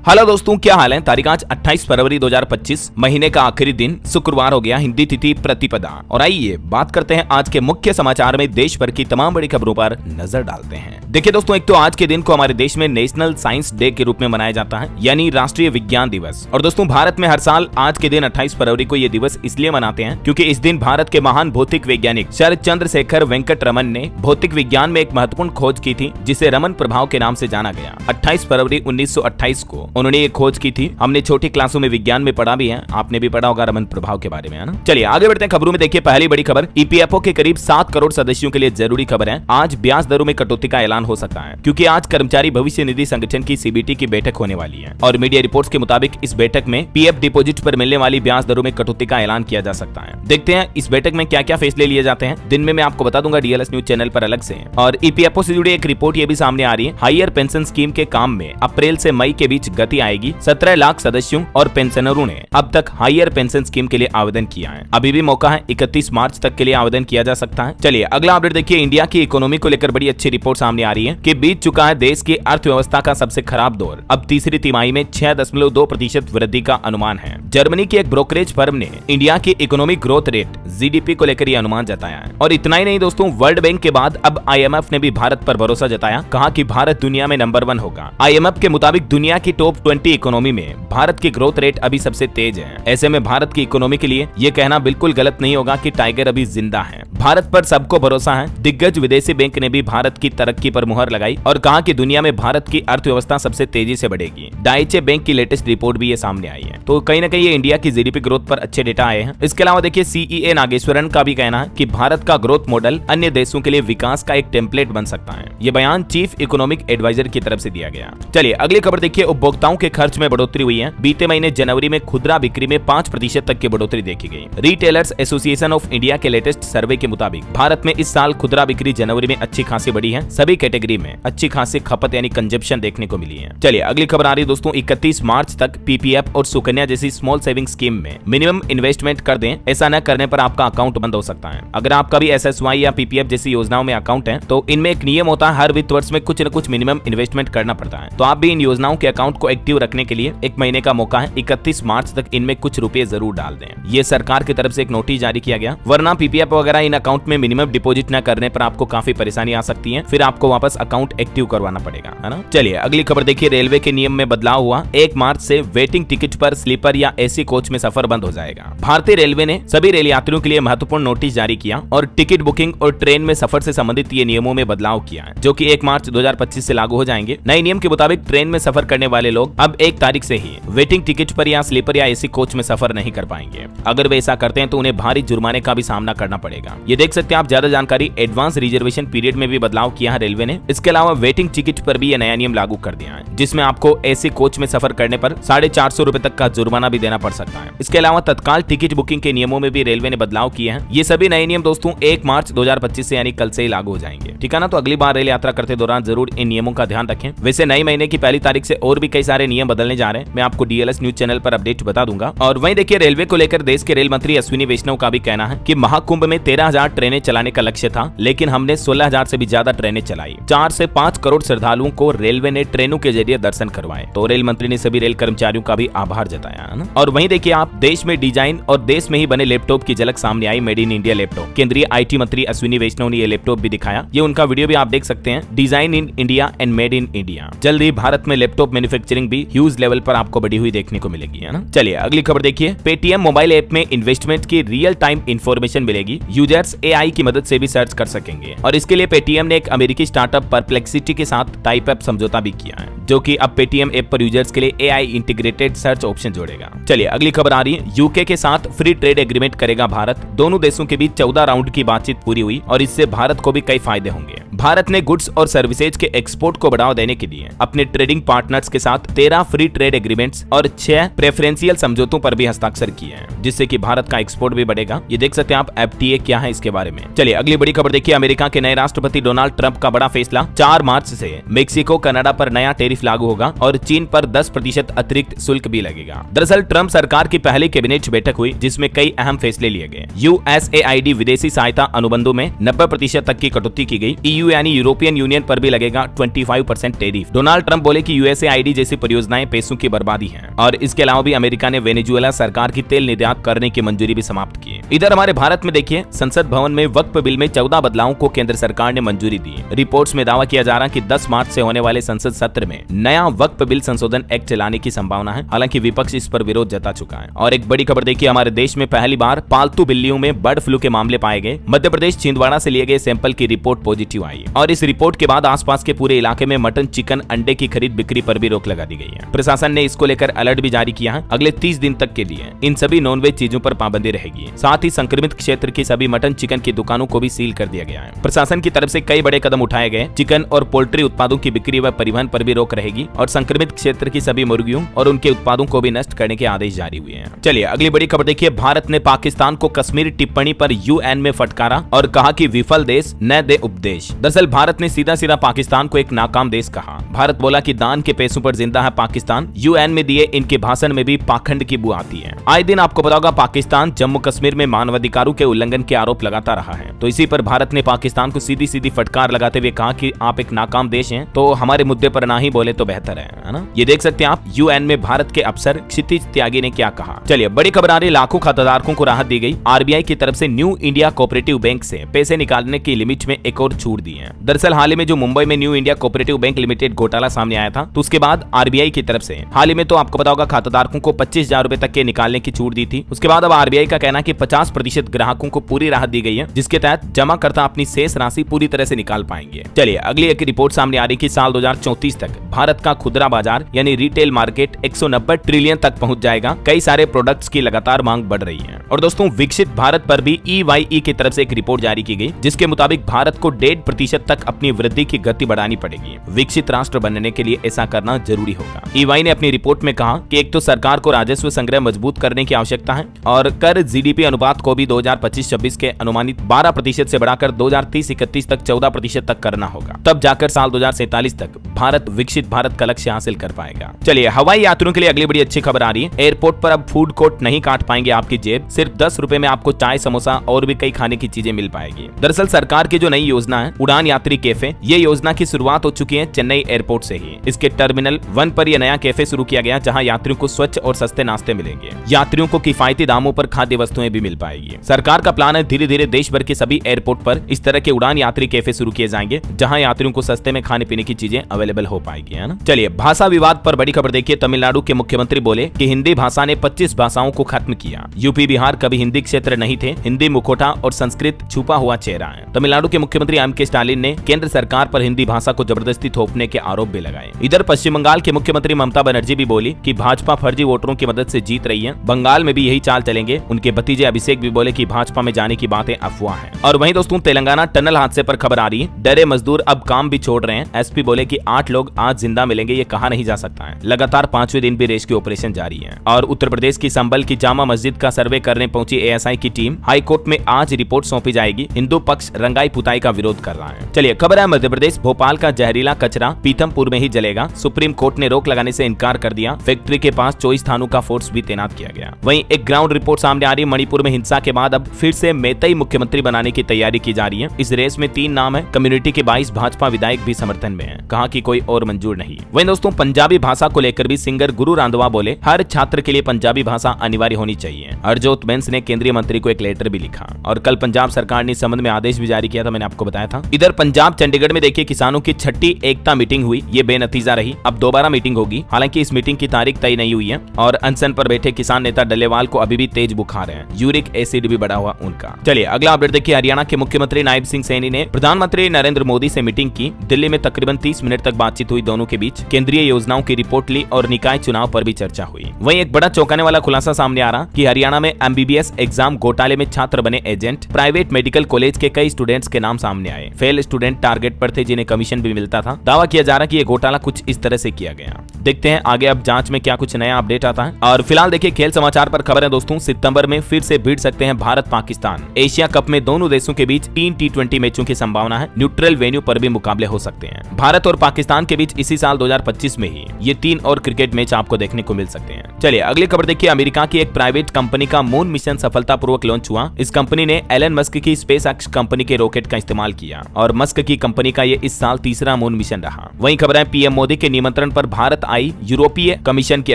Hello दोस्तों, क्या हाल है। तारीख आज 28 फरवरी 2025, महीने का आखिरी दिन शुक्रवार हो गया, हिंदी तिथि प्रतिपदा। और आइए बात करते हैं आज के मुख्य समाचार में देश भर की तमाम बड़ी खबरों पर नजर डालते हैं। देखिए दोस्तों, एक तो आज के दिन को हमारे देश में नेशनल साइंस डे के रूप में मनाया जाता है, यानी राष्ट्रीय विज्ञान दिवस। और दोस्तों, भारत में हर साल आज के दिन 28 फरवरी को ये दिवस इसलिए मनाते हैं क्योंकि इस दिन भारत के महान भौतिक वैज्ञानिक सर चंद्रशेखर वेंकट रमन ने भौतिक विज्ञान में एक महत्वपूर्ण खोज की थी, जिसे रमन प्रभाव के नाम से जाना गया। 28 फरवरी 1928 को उन्होंने ये खोज की थी। हमने छोटी क्लासों में विज्ञान में पढ़ा भी है, आपने भी पढ़ा होगा रमन प्रभाव के बारे में, है ना। चलिए आगे बढ़ते हैं खबरों में। देखिए पहली बड़ी खबर, ईपीएफओ के करीब 7 करोड़ सदस्यों के लिए जरूरी खबर है। आज ब्याज दरों में कटौती का ऐलान हो सकता है क्योंकि आज कर्मचारी भविष्य निधि संगठन की सीबीटी की बैठक होने वाली है और मीडिया रिपोर्ट्स के मुताबिक इस बैठक में पीएफ डिपॉजिट पर मिलने वाली ब्याज दरों में कटौती का ऐलान किया जा सकता है। देखते हैं इस बैठक में क्या क्या फैसले लिए जाते हैं। दिन में मैं आपको बता दूंगा डीएलएस न्यूज चैनल पर अलग से। और ईपीएफओ से जुड़ी एक रिपोर्ट ये भी सामने आ रही है, हायर पेंशन स्कीम के काम में अप्रैल से मई के बीच गति आएगी। 17 लाख सदस्यों और पेंशनरों ने अब तक हायर पेंशन स्कीम के लिए आवेदन किया है। अभी भी मौका है, 31 मार्च तक के लिए आवेदन किया जा सकता है। चलिए अगला अपडेट देखिए, इंडिया की इकोनॉमी को लेकर बड़ी अच्छी रिपोर्ट सामने आ रही है कि बीत चुका है देश की अर्थव्यवस्था का सबसे खराब दौर। अब तीसरी तिमाही में 6.2% वृद्धि का अनुमान है। जर्मनी की एक ब्रोकरेज फर्म ने इंडिया की इकोनॉमिक ग्रोथ रेट जीडीपी को लेकर यह अनुमान जताया है। और इतना ही नहीं दोस्तों, वर्ल्ड बैंक के बाद अब आईएमएफ ने भी भारत पर भरोसा जताया, कहा कि भारत दुनिया में नंबर 1 होगा। आईएमएफ के मुताबिक दुनिया की टॉप 20 इकोनॉमी में भारत की ग्रोथ रेट अभी सबसे तेज है। ऐसे में भारत की इकोनॉमी के लिए यह कहना बिल्कुल गलत नहीं होगा कि टाइगर अभी जिंदा है। भारत पर सबको भरोसा है। दिग्गज विदेशी बैंक ने भी भारत की तरक्की पर मुहर लगाई और कहा कि दुनिया में भारत की अर्थव्यवस्था सबसे तेजी से बढ़ेगी। डाइचे बैंक की लेटेस्ट रिपोर्ट भी ये सामने आई है, तो कहीं ना कहीं ये इंडिया की जीडीपी ग्रोथ पर अच्छे डेटा आए हैं। इसके अलावा देखिए सीईए नागेश्वरन का भी कहना है कि भारत का ग्रोथ मॉडल अन्य देशों के लिए विकास का एक टेम्पलेट बन सकता है। ये बयान चीफ इकोनॉमिक एडवाइजर की तरफ से दिया गया। चलिए अगली खबर देखिए, उपभोक्ताओं के खर्च में बढ़ोतरी हुई है। बीते महीने जनवरी में खुदरा बिक्री में 5% तक की बढ़ोतरी देखी गई। रिटेलर्स एसोसिएशन ऑफ इंडिया के लेटेस्ट सर्वे के मुताबिक भारत में इस साल खुदरा बिक्री जनवरी में अच्छी खासी बढ़ी है। सभी कैटेगरी में अच्छी खासी खपत यानी कंजप्शन देखने को मिली है। चलिए अगली खबर आ रही है दोस्तों, 31 मार्च तक पीपीएफ और सुकन्या जैसी स्मॉल सेविंग स्कीम में मिनिमम इन्वेस्टमेंट कर दें। ऐसा न करने पर आपका अकाउंट बंद हो सकता है। अगर आपका भी एसएसवाई या पीपीएफ जैसी योजनाओं में अकाउंट है तो इनमें एक नियम होता है, हर वित्त वर्ष में कुछ न कुछ मिनिमम इन्वेस्टमेंट करना पड़ता है। तो आप भी इन योजनाओं के अकाउंट को एक्टिव रखने के लिए 1 महीने का मौका है। 31 मार्च तक इनमें कुछ रुपए जरूर डाल दें। ये सरकार की तरफ से एक नोटिस जारी किया गया, वरना पीपीएफ वगैरह इन अकाउंट में मिनिमम डिपॉजिट न करने पर आपको काफी परेशानी आ सकती है। फिर आपको वापस अकाउंट एक्टिव करवाना पड़ेगा, है ना। चलिए अगली खबर देखिए, रेलवे के नियम में बदलाव हुआ। 1 मार्च से वेटिंग टिकट पर स्लीपर या एसी कोच में सफर बंद हो जाएगा। भारतीय रेलवे ने सभी रेल यात्रियों के लिए महत्वपूर्ण नोटिस जारी किया और टिकट बुकिंग और ट्रेन में सफर से संबंधित ये नियमों में बदलाव किया है, जो कि 1 मार्च 2025 से लागू हो जाएंगे। नए नियम के मुताबिक ट्रेन में सफर करने वाले लोग अब 1 तारीख से ही वेटिंग टिकट पर या स्लीपर या एसी कोच में सफर नहीं कर पाएंगे। अगर वे ऐसा करते हैं तो उन्हें भारी जुर्माने का भी सामना करना पड़ेगा। ये देख सकते हैं आप। ज्यादा जानकारी, एडवांस रिजर्वेशन पीरियड में भी बदलाव किया है रेलवे ने। इसके अलावा वेटिंग टिकट पर भी यह नया नियम लागू कर दिया है, जिसमें आपको एसी कोच में सफर करने पर 450 रुपए तक का जुर्माना भी देना पड़ सकता है। इसके अलावा तत्काल टिकट बुकिंग के नियमों में भी रेलवे ने बदलाव किए हैं। ये सभी नए नियम दोस्तों 1 मार्च 2025 से यानी कल से ही लागू हो जाएंगे, ठीक है ना। तो अगली बार रेल यात्रा करते दौरान जरूर इन नियमों का ध्यान रखें। वैसे नए महीने की पहली तारीख से और भी कई सारे नियम बदलने जा रहे हैं, मैं आपको डीएलएस न्यूज चैनल पर अपडेट बता दूंगा। और वहीं देखिए, रेलवे को लेकर देश के रेल मंत्री अश्विनी वैष्णव का भी कहना है कि महाकुंभ में 13,000 ट्रेनें चलाने का लक्ष्य था, लेकिन हमने 16,000 से भी ज्यादा ट्रेनें चलाई। 4 से 5 करोड़ श्रद्धालुओं को रेलवे ने ट्रेनों के जरिए दर्शन करवाए। तो रेल मंत्री ने सभी रेल कर्मचारियों का भी आभार जताया, है ना। और वहीं देखिए आप, देश में डिजाइन और देश में ही बने लैपटॉप की झलक सामने आई। मेड इन इंडिया लैपटॉप, केंद्रीय आईटी मंत्री अश्विनी वैष्णव ने ये लैपटॉप भी दिखाया। ये उनका वीडियो भी आप देख सकते हैं, design in India and made in India. जल्द ही भारत में लैपटॉप मैन्युफैक्चरिंग भी ह्यूज लेवल पर आपको बढ़ी हुई देखने को मिलेगी, है ना। चलिए अगली खबर देखिए, पेटीएम मोबाइल ऐप में इन्वेस्टमेंट की रियल टाइम इंफॉर्मेशन मिलेगी। यूजर्स एआई की मदद से भी सर्च कर सकेंगे और इसके लिए पेटीएम ने एक अमेरिकी स्टार्टअप परप्लेक्सिटी के साथ टाइप अप समझौता भी किया है, जो कि अब पेटीएम ऐप पर यूजर्स के लिए एआई इंटीग्रेटेड सर्च ऑप्शन जोड़ेगा। चलिए अगली खबर आ रही है, यूके के साथ फ्री ट्रेड एग्रीमेंट करेगा भारत। दोनों देशों के बीच 14 राउंड की बातचीत पूरी हुई और इससे भारत को भी कई फायदे होंगे। भारत ने गुड्स और सर्विसेज के एक्सपोर्ट को बढ़ावा देने के लिए अपने ट्रेडिंग पार्टनर्स के साथ 13 फ्री ट्रेड एग्रीमेंट एग्रीमेंट्स और 6 प्रेफरेंशियल समझौतों पर भी हस्ताक्षर किए हैं, जिससे कि भारत का एक्सपोर्ट भी बढ़ेगा। ये देख सकते हैं आप FTA क्या है इसके बारे में। चलिए अगली बड़ी खबर देखिए, अमेरिका के नए राष्ट्रपति डोनाल्ड ट्रंप का बड़ा फैसला। 4 मार्च से मेक्सिको कनाडा पर नया टैरिफ लागू होगा और चीन पर 10% अतिरिक्त शुल्क भी लगेगा। दरअसल ट्रंप सरकार की पहली कैबिनेट बैठक हुई जिसमें कई अहम फैसले लिए गए। USAID विदेशी सहायता अनुबंधों में 90% तक की कटौती की गई। EU यानी यूरोपियन यूनियन पर भी लगेगा 25% टैरिफ। डोनाल्ड ट्रंप बोले कि USAID जैसी परियोजनाएं पैसों की बर्बादी है और इसके अलावा भी अमेरिका ने वेनेजुएला सरकार की तेल निर्यात करने की मंजूरी भी समाप्त की। इधर हमारे भारत में देखिए, संसद भवन में वक्फ बिल में 14 बदलावों को केंद्र सरकार ने मंजूरी दी। रिपोर्ट्स में दावा किया जा रहा है कि 10 मार्च से होने वाले संसद सत्र में नया वक्फ बिल संशोधन एक्ट चलाने की संभावना है। हालांकि विपक्ष इस पर विरोध जता चुका है। और एक बड़ी खबर देखिए, हमारे देश में पहली बार पालतू बिल्लियों में बर्ड फ्लू के मामले पाए गए। मध्य प्रदेश छिंदवाड़ा से लिए गए सैंपल की रिपोर्ट पॉजिटिव आई और इस रिपोर्ट के बाद आसपास के पूरे इलाके में मटन, चिकन, अंडे की खरीद बिक्री पर भी रोक लगा दी गई है। प्रशासन ने इसको लेकर अलर्ट भी जारी किया है। अगले 30 दिन तक के लिए इन सभी नॉनवेज चीजों पर पाबंदी रहेगी। साथ ही संक्रमित क्षेत्र की सभी मटन, चिकन की दुकानों को भी सील कर दिया गया है। प्रशासन की तरफ से कई बड़े कदम उठाए गए। चिकन और पोल्ट्री उत्पादों की बिक्री व परिवहन पर भी रोक रहेगी और संक्रमित क्षेत्र की सभी मुर्गियों और उनके उत्पादों को भी नष्ट करने के आदेश जारी हुए हैं। चलिए अगली बड़ी खबर देखिए, भारत ने पाकिस्तान को कश्मीर टिप्पणी पर UN में फटकारा और कहा कि विफल देश न दे उपदेश। दरअसल भारत ने सीधा सीधा पाकिस्तान को एक नाकाम देश कहा। भारत बोला कि दान के पैसों पर जिंदा है पाकिस्तान। UN में दिए इनके भाषण में भी पाखंड की बू आती है। आए दिन आपको पता होगा पाकिस्तान जम्मू कश्मीर में मानवाधिकारों के उल्लंघन के आरोप लगाता रहा है। तो इसी पर भारत ने पाकिस्तान को सीधी सीधी फटकार लगाते हुए कहा कि आप एक नाकाम देश हैं, तो हमारे मुद्दे पर ना ही बोले तो बेहतर है ना। ये देख सकते हैं आप UN में भारत के अफसर क्षितिज त्यागी ने क्या कहा। चलिए बड़ी खबर आ रही, लाखों खाताधारकों को राहत दी गई। RBI की तरफ से न्यू इंडिया कोऑपरेटिव बैंक से पैसे निकालने की लिमिट में एक और छूट दी है। दरअसल हाल ही में जो मुंबई में new India cooperative bank limited घोटाला सामने आया था, तो उसके बाद RBI की तरफ से हाल ही में तो आपको पता होगा खाताधारकों को 25,000 रुपए तक के निकालने की छूट दी थी। उसके बाद अब RBI का कहना है कि 50% ग्राहकों को पूरी राहत दी गई है, जिसके तहत जमाकर्ता अपनी शेष राशि पूरी तरह से निकाल पाएंगे। चलिए अगली एक रिपोर्ट सामने आ रही कि साल 2034 तक भारत का खुदरा बाजार यानी रिटेल मार्केट 190 ट्रिलियन तक पहुंच जाएगा। कई सारे प्रोडक्ट्स की लगातार मांग बढ़ रही है। और दोस्तों विकसित भारत पर भी EYE की तरफ से एक रिपोर्ट जारी की गई, जिसके मुताबिक भारत को 1.5% तक अपनी वृद्धि की गति बढ़ानी पड़ेगी। विकसित राष्ट्र बनने के लिए ऐसा करना जरूरी होगा। EY ने अपनी रिपोर्ट में कहा कि एक तो सरकार को राजस्व संग्रह मजबूत करने की आवश्यकता है और कर GDP अनुपात को भी 2025-26 के अनुमानित 12% से बढ़ाकर 2030-31 तक 14% तक करना होगा। तब जाकर साल 2047 तक भारत विकसित भारत का लक्ष्य हासिल कर पाएगा। चलिए हवाई यात्रियों के लिए अगली बड़ी अच्छी खबर आ रही है। एयरपोर्ट पर अब फूड कोर्ट नहीं काट पाएंगे आपकी जेब। सिर्फ 10 रुपए में आपको चाय, समोसा और भी कई खाने की चीजें मिल पाएगी। दरअसल सरकार की जो नई योजना है उड़ान यात्री कैफे, ये योजना की शुरुआत हो चुकी है चेन्नई एयरपोर्ट से ही। इसके टर्मिनल 1 पर यह नया कैफे शुरू किया गया, जहां यात्रियों को स्वच्छ और सस्ते नाश्ते मिलेंगे। यात्रियों को किफायती दामों पर खाद्य वस्तुएं भी मिल पाएगी। सरकार का प्लान है धीरे धीरे देश भर के सभी एयरपोर्ट पर इस तरह के उड़ान यात्री कैफे शुरू किए जाएंगे, जहां यात्रियों को सस्ते में खाने पीने की चीजें अवेलेबल हो पाएगी, है ना। चलिए भाषा विवाद पर बड़ी खबर देखिए, तमिलनाडु के मुख्यमंत्री बोले कि हिंदी भाषा ने 25 भाषाओं को खत्म किया। यूपी बिहार कभी हिंदी क्षेत्र नहीं थे, हिंदी मुखौटा और संस्कृत छुपा हुआ चेहरा है। तमिलनाडु के मुख्यमंत्री M.K. स्टालिन ने केंद्र सरकार पर हिंदी भाषा को जबरदस्ती थोपने के आरोप भी लगाए। इधर पश्चिम बंगाल के मुख्यमंत्री ममता बनर्जी भी बोली कि भाजपा फर्जी वोटरों की मदद से जीत रही है, बंगाल में भी यही चाल चलेंगे। उनके भतीजे अभिषेक भी बोले कि भाजपा में जाने की बातें अफवाह है। और वहीं दोस्तों तेलंगाना टनल हादसे पर खबर आ रही है, डरे मजदूर अब काम भी छोड़ रहे हैं। SP बोले कि 8 लोग आज जिंदा मिलेंगे, ये कहा नहीं जा सकता है। लगातार 5वें दिन भी रेस्क्यू ऑपरेशन जारी है। और उत्तर प्रदेश की संबल की जामा मस्जिद का सर्वे करने पहुंची ASI की टीम, हाईकोर्ट में आज रिपोर्ट सौंपी जाएगी। हिंदू पक्ष रंगाई पुताई का विरोध कर रहा है। चलिए खबर है मध्य प्रदेश, भोपाल का जहरीला कचरा पीथमपुर में ही जलेगा। सुप्रीम कोर्ट ने रोक लगाने से इनकार कर दिया। फैक्ट्री के पास 24 थानों का फोर्स भी तैनात किया गया। वहीं एक ग्राउंड रिपोर्ट सामने आ रही है, मणिपुर में हिंसा के बाद अब फिर से मैतेई मुख्यमंत्री बनाने की तैयारी की जा रही है। इस रेस में 3 नाम है। कम्युनिटी के 22 भाजपा विधायक भी समर्थन में हैं। कहा कि कोई और मंजूर नहीं। वहीं दोस्तों पंजाबी भाषा को लेकर भी सिंगर गुरु रांधवा बोले हर छात्र के लिए पंजाबी भाषा अनिवार्य होनी चाहिए। हरजोत बैंस ने केंद्रीय मंत्री को एक लेटर भी लिखा और कल पंजाब सरकार ने इस संबंध में आदेश भी जारी किया था, मैंने आपको बताया था। इधर पंजाब चंडीगढ़ में देखिए किसानों की 6ठी एकता मीटिंग हुई, ये बेनतीजा रही। अब दोबारा मीटिंग होगी, हालांकि इस मीटिंग की तारीख तय नहीं हुई है और अनशन पर बैठे किसान नेता डल्लेवाल को अभी भी तेज बुखार है। यूरिया यूरिक एसिड भी बढ़ा हुआ उनका। चलिए अगला अपडेट देखिए, हरियाणा के मुख्यमंत्री नायब सिंह सैनी ने प्रधानमंत्री नरेंद्र मोदी से मीटिंग की। दिल्ली में तकरीबन 30 मिनट तक बातचीत हुई, दोनों के बीच केंद्रीय योजनाओं की रिपोर्ट ली और निकाय चुनाव पर भी चर्चा हुई। वहीं एक बड़ा चौंकाने वाला खुलासा सामने आ रहा कि हरियाणा में MBBS एग्जाम घोटाले में छात्र बने एजेंट। प्राइवेट मेडिकल कॉलेज के कई स्टूडेंट्स के नाम सामने आए। फेल स्टूडेंट टारगेट पर थे जिन्हें कमीशन भी मिलता था। दावा किया जा रहा कि ये घोटाला कुछ इस तरह से किया गया। देखते हैं आगे अब जांच में क्या कुछ नया अपडेट आता है। और फिलहाल देखिए खेल समाचार पर खबर है दोस्तों, सितंबर में फिर से भिड़ सकते हैं भारत पाकिस्तान। एशिया कप में दोनों देशों के बीच 3 T20 मैचों की संभावना है। न्यूट्रल वेन्यू पर भी मुकाबले हो सकते हैं। भारत और पाकिस्तान के बीच इसी साल 2025 में ही ये 3 और क्रिकेट मैच आपको देखने को मिल सकते हैं। चलिए अगली खबर देखिए, अमेरिका की एक प्राइवेट कंपनी का मून मिशन सफलतापूर्वक लॉन्च हुआ। इस कंपनी ने एलन मस्क की स्पेसएक्स कंपनी के रॉकेट का इस्तेमाल किया और मस्क की कंपनी का ये इस साल तीसरा मून मिशन रहा। वहीं खबर है पीएम मोदी के निमंत्रण पर भारत आई यूरोपीय कमीशन के